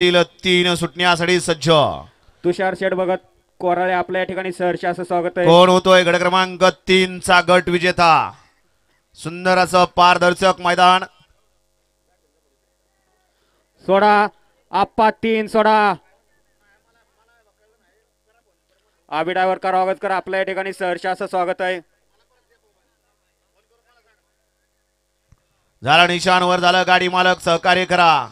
तीन सुटण्यासाठी सज्ज. तुषार शेठ बघत कोराळे आपल्या या ठिकाणी सहर्ष असं स्वागत आहे. कोण होतोय गट क्रमांक 3 चा गट विजेता. सुंदर असं पारदर्शक मैदान. सोडा आप्पा 3 सोडा. आबी ड्रायव्हर करावगतकर आपल्या या ठिकाणी सहर्ष असं स्वागत आहे. झाला निशाण वर झालं. गाडी मालक सहकार्य करा.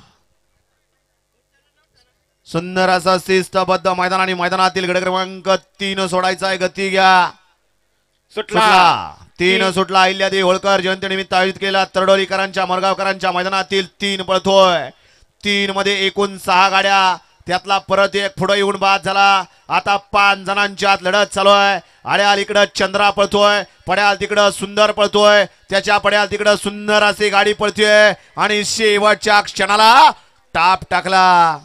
सुंदर असं शिस्तबद्ध मैदान आणि मैदानातील गट क्रमांक 3 सोडायचा आहे. गती घ्या. सुटला 3 सुटला. अहिल्यादेवी होळकर जयंती निमित्त आयोजित केला तरडोलीकरांच्या मरगावकरांच्या मैदानातील 3 पळतोय. 3 मध्ये एकूण 6 गाड्या, त्यातला परत एक पुढे येऊन बाद झाला. आता 5 जणांची आत लढत चालू आहे. आड्याल इकडं चंद्रा पळतोय, पड्याल तिकडं सुंदर पळतोय, त्याच्या पड्याल तिकडं सुंदर अशी गाडी पळतोय आणि शेवटच्या क्षणाला टाप टाकला.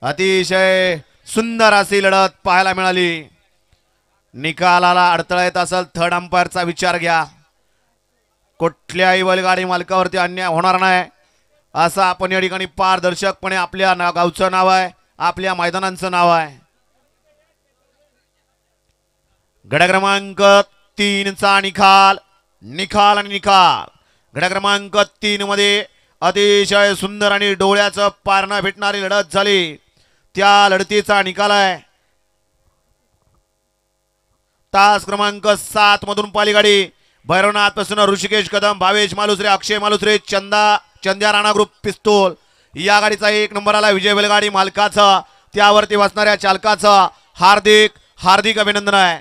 अतिशय सुंदर अशी लढत पाहायला मिळाली. निकालाला अडथळा येत असेल थर्ड अंपायरचा विचार घ्या. कुठल्याही बैलगाडी मालकावरती अन्याय होणार नाही असं आपण या ठिकाणी पारदर्शकपणे आपल्या गावचं नाव आहे, आपल्या मैदानांचं नाव आहे. गट क्रमांक 3 चा निकाल आणि निकाल. गट क्रमांक 3 मध्ये अतिशय सुंदर आणि डोळ्याचं पारणं भेटणारी लढत झाली. त्या लढतीचा निकाल आहे तास क्रमांक 7 मधून पाली गाडी भैरवनाथ पासून ऋषिकेश कदम, भावेश मालुसरे, अक्षय मालुसरे, चंद्या राणा ग्रुप पिस्तूल या गाडीचा 1 नंबर आला. विजय बैलगाडी मालकाचा त्यावरती बसणाऱ्या चालकाचा हार्दिक अभिनंदन आहे.